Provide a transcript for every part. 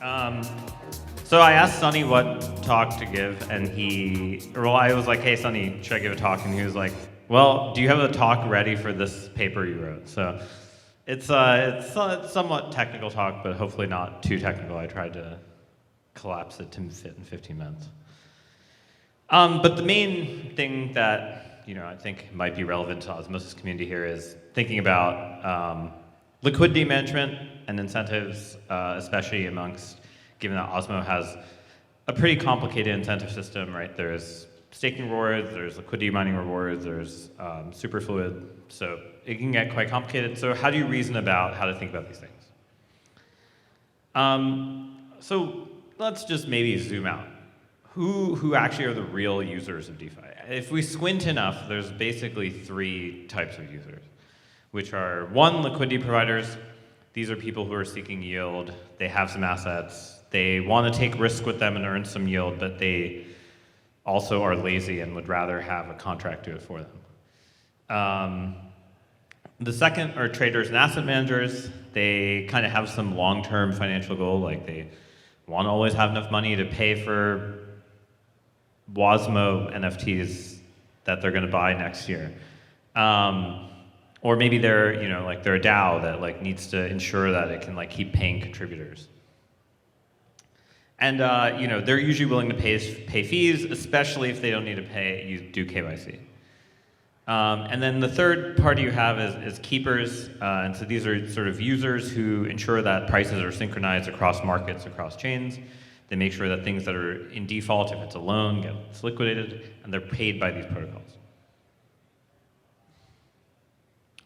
So I asked Sunny what talk to give, and I was like, hey, Sunny, should I give a talk? And he was like, well, do you have a talk ready for this paper you wrote? So it's a somewhat technical talk, but hopefully not too technical. I tried to collapse it to fit in 15 minutes. But the main thing that I think might be relevant to Osmosis community here is thinking about liquidity management and incentives, especially given that Osmo has a pretty complicated incentive system, right? There's staking rewards, there's liquidity mining rewards, there's superfluid, so it can get quite complicated. So how do you reason about how to think about these things? So let's just maybe zoom out. Who actually are the real users of DeFi? If we squint enough, there's basically 3 types of users, which are 1, liquidity providers. These are people who are seeking yield. They have some assets. They want to take risk with them and earn some yield, but they also are lazy and would rather have a contract do it for them. The second are traders and asset managers. They kind of have some long-term financial goal, like they want to always have enough money to pay for Osmo NFTs that they're going to buy next year. Or maybe they're, they're a DAO that needs to ensure that it can keep paying contributors. And they're usually willing to pay fees, especially if they don't need to do KYC. And then the third party you have is keepers, and so these are sort of users who ensure that prices are synchronized across markets, across chains. They make sure that things that are in default, if it's a loan, gets liquidated, and they're paid by these protocols.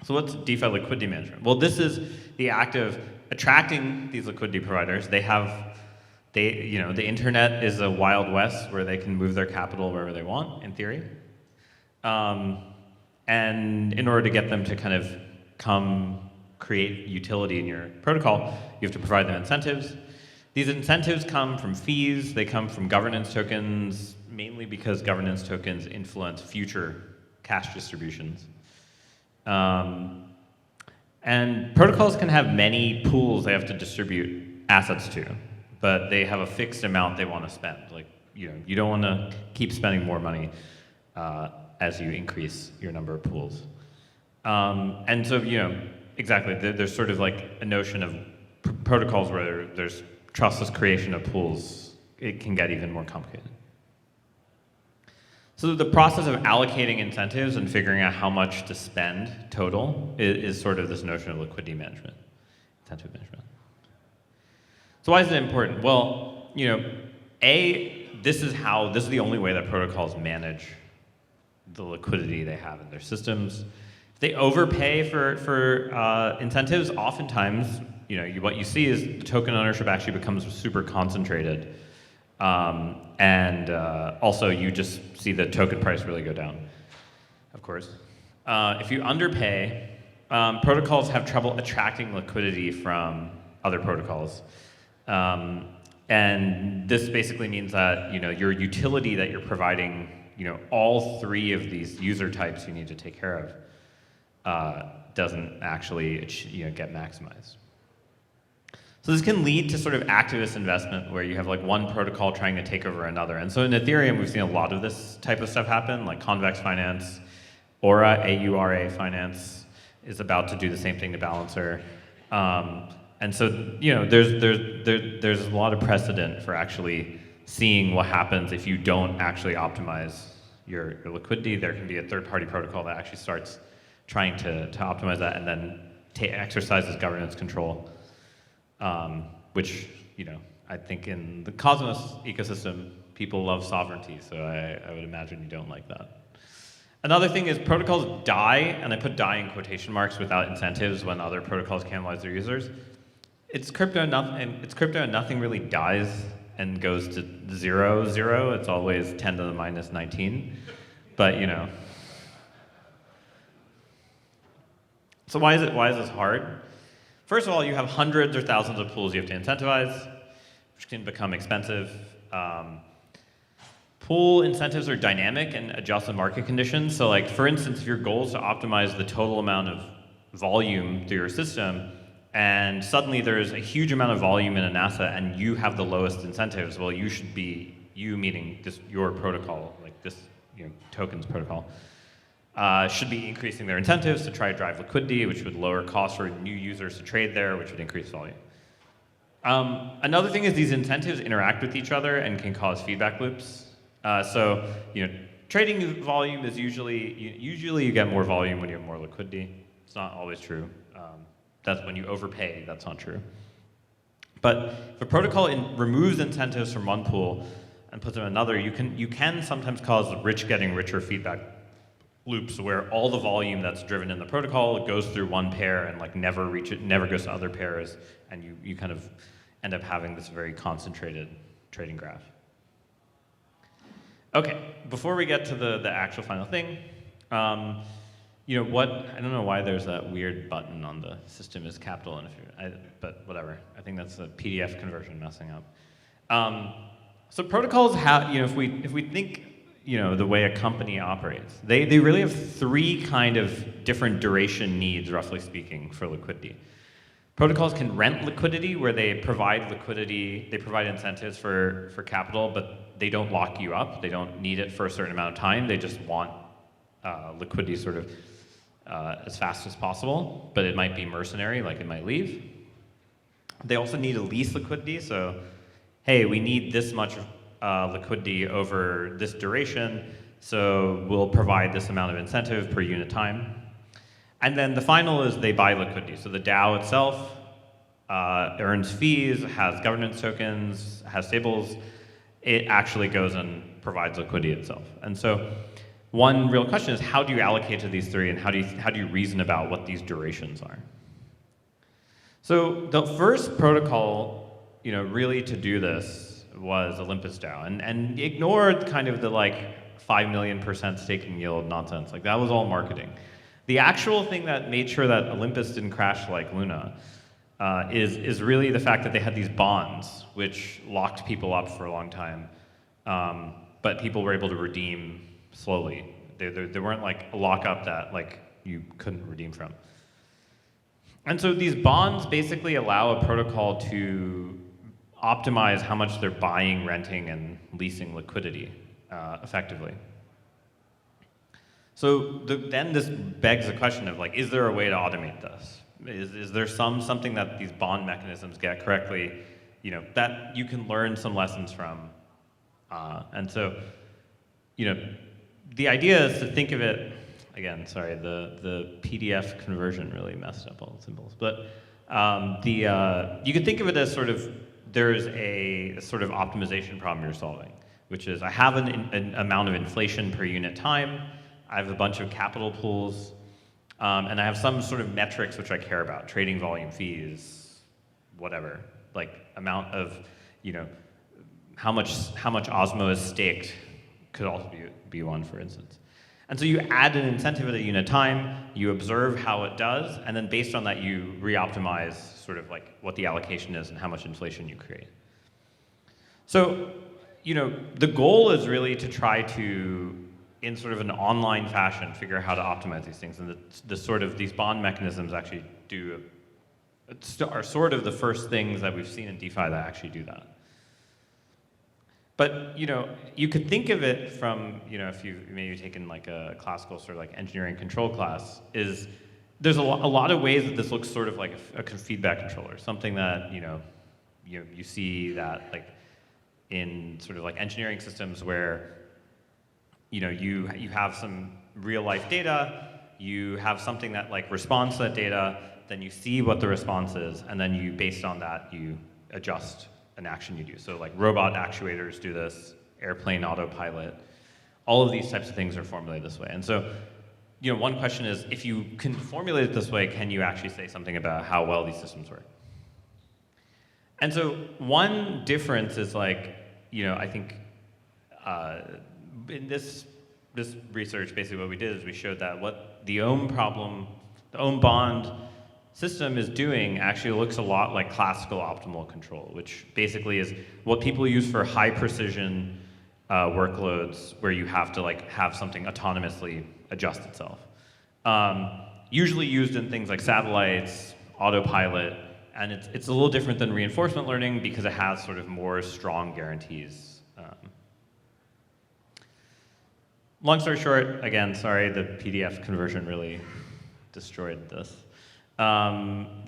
So what's DeFi liquidity management? Well, this is the act of attracting these liquidity providers. The internet is a wild west where they can move their capital wherever they want, in theory. And in order to get them to kind of come create utility in your protocol, you have to provide them incentives. These incentives come from fees. They come from governance tokens, mainly because governance tokens influence future cash distributions. And protocols can have many pools they have to distribute assets to, but they have a fixed amount they want to spend. You don't want to keep spending more money as you increase your number of pools. And so, exactly, there's sort of a notion of protocols where there's trustless creation of pools. It can get even more complicated. So the process of allocating incentives and figuring out how much to spend total is sort of this notion of liquidity management, incentive management. So why is it important? Well, this is the only way that protocols manage the liquidity they have in their systems. If they overpay for incentives, oftentimes, what you see is the token ownership actually becomes super concentrated. And also you just see the token price really go down, of course. If you underpay, protocols have trouble attracting liquidity from other protocols. And this basically means that your utility that you're providing, all 3 of these user types you need to take care of, doesn't actually get maximized. So this can lead to sort of activist investment where you have one protocol trying to take over another. And so in Ethereum, we've seen a lot of this type of stuff happen, like Convex Finance, Aura, AURA Finance is about to do the same thing to Balancer. And so, there's a lot of precedent for actually seeing what happens if you don't actually optimize your liquidity. There can be a third-party protocol that actually starts trying to optimize that and then exercises governance control. Which, I think in the Cosmos ecosystem, people love sovereignty, so I would imagine you don't like that. Another thing is protocols die, and I put die in quotation marks without incentives when other protocols cannibalize their users. It's crypto and nothing really dies and goes to 0, 0. It's always 10 to the minus 19, but So why is this hard? First of all, you have hundreds or thousands of pools you have to incentivize, which can become expensive. Pool incentives are dynamic and adjust with market conditions. So for instance, if your goal is to optimize the total amount of volume through your system, and suddenly there's a huge amount of volume in an asset, and you have the lowest incentives. Well, you should be, you meaning just your protocol, like this tokens protocol, should be increasing their incentives to try to drive liquidity, which would lower costs for new users to trade there, which would increase volume. Another thing is these incentives interact with each other and can cause feedback loops. So trading volume is usually you get more volume when you have more liquidity. It's not always true. That's when you overpay. That's not true. But if a protocol removes incentives from one pool and puts them in another, you can sometimes cause rich getting richer feedback loops where all the volume that's driven in the protocol goes through one pair and like never goes to other pairs, and you kind of end up having this very concentrated trading graph. Okay, before we get to the actual final thing, I don't know why there's that weird button on the system is capital, but whatever. I think that's the PDF conversion messing up. So protocols have, if we think, the way a company operates, they really have three kind of different duration needs, roughly speaking, for liquidity. Protocols can rent liquidity, where they provide liquidity, they provide incentives for capital, but they don't lock you up. They don't need it for a certain amount of time. They just want liquidity sort of as fast as possible, but it might be mercenary, like it might leave. They also need a lease liquidity, so hey, we need this much liquidity over this duration, so we'll provide this amount of incentive per unit time. And then the final is they buy liquidity. So the DAO itself earns fees, has governance tokens, has stables. It actually goes and provides liquidity itself. And so one real question is, how do you allocate to these three, and how do you reason about what these durations are? So the first protocol, really to do this was Olympus DAO, and ignored kind of the like 5 million% staking yield nonsense. Like that was all marketing. The actual thing that made sure that Olympus didn't crash like Luna is really the fact that they had these bonds, which locked people up for a long time, but people were able to redeem slowly. They weren't like a lockup that like you couldn't redeem from. And so these bonds basically allow a protocol to optimize how much they're buying, renting, and leasing liquidity effectively. So then this begs the question of like, is there a way to automate this? Is there something that these bond mechanisms get correctly, that you can learn some lessons from? And so, the idea is to think of it, again, sorry, the PDF conversion really messed up all the symbols, but you could think of it as sort of, there's a sort of optimization problem you're solving, which is I have an amount of inflation per unit time, I have a bunch of capital pools, and I have some sort of metrics which I care about, trading volume, fees, whatever, like amount of, how much Osmo is staked could also be one, for instance. And so you add an incentive at a unit time, you observe how it does, and then based on that you re-optimize sort of like what the allocation is and how much inflation you create. So, the goal is really to try to, in sort of an online fashion, figure out how to optimize these things. And these bond mechanisms actually are sort of the first things that we've seen in DeFi that actually do that. But you could think of it from, if you've maybe taken like a classical sort of like engineering control class, is there's a lot of ways that this looks sort of like a feedback controller, something that you see that like in sort of like engineering systems where you have some real life data, you have something that like responds to that data, then you see what the response is, and then you, based on that, you adjust an action you do. So like robot actuators do this, airplane autopilot, all of these types of things are formulated this way. And so, one question is, if you can formulate it this way, can you actually say something about how well these systems work? And so one difference is like, I think in this research, basically what we did is we showed that what the ohm bond system is doing actually looks a lot like classical optimal control, which basically is what people use for high precision workloads where you have to like have something autonomously adjust itself. Usually used in things like satellites, autopilot, and it's a little different than reinforcement learning because it has sort of more strong guarantees. Long story short, again, sorry, the PDF conversion really destroyed this.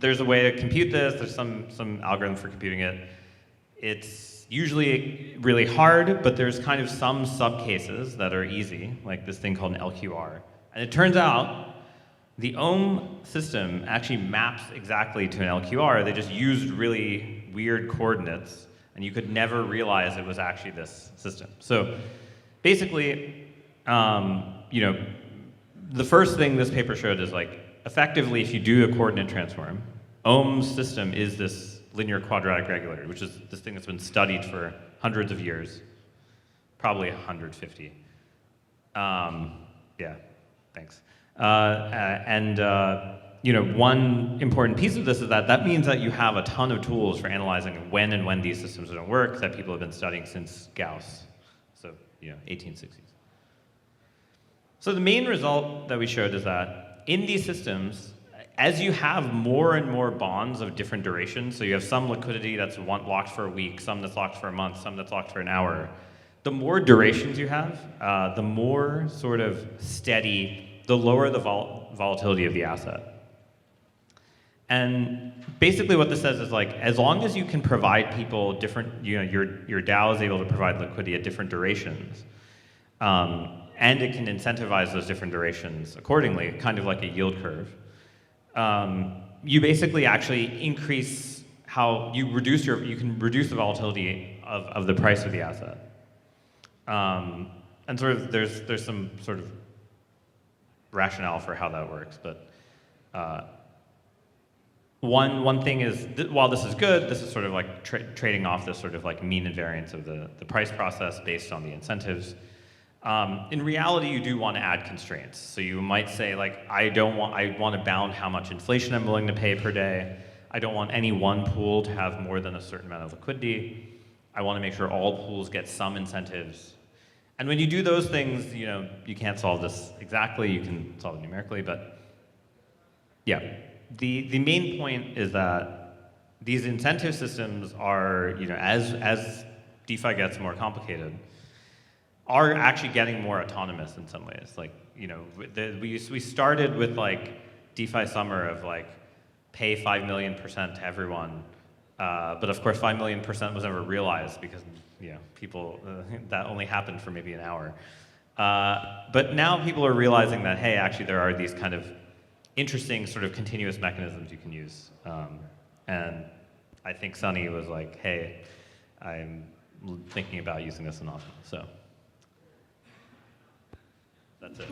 There's a way to compute this. There's some algorithm for computing it. It's usually really hard, but there's kind of some subcases that are easy, like this thing called an LQR. And it turns out the ohm system actually maps exactly to an LQR. They just used really weird coordinates, and you could never realize it was actually this system. So basically, the first thing this paper showed is like, effectively, if you do a coordinate transform, Ohm's system is this linear quadratic regulator, which is this thing that's been studied for hundreds of years, probably 150. Yeah, thanks. One important piece of this is that means that you have a ton of tools for analyzing when these systems don't work that people have been studying since Gauss, so 1860s. So the main result that we showed is that in these systems, as you have more and more bonds of different durations, so you have some liquidity that's locked for a week, some that's locked for a month, some that's locked for an hour, the more durations you have, the more sort of steady, the lower the volatility of the asset. And basically what this says is like, as long as you can provide people different, your DAO is able to provide liquidity at different durations, and it can incentivize those different durations accordingly, kind of like a yield curve. You basically actually increase how you can reduce the volatility of the price of the asset. And sort of there's some sort of rationale for how that works, but one thing is, while this is good, this is sort of like trading off this sort of like mean invariance of the price process based on the incentives. In reality, you do want to add constraints. So you might say, like, I want to bound how much inflation I'm willing to pay per day. I don't want any one pool to have more than a certain amount of liquidity. I want to make sure all pools get some incentives. And when you do those things, you can't solve this exactly. You can solve it numerically, but yeah. The main point is that these incentive systems are, as DeFi gets more complicated, are actually getting more autonomous in some ways. Like, we started with like DeFi Summer of like pay 5 million% to everyone, but of course 5 million% was never realized because people that only happened for maybe an hour. But now people are realizing that hey, actually there are these kind of interesting sort of continuous mechanisms you can use, and I think Sunny was like, hey, I'm thinking about using this in Osmo, so. That's it.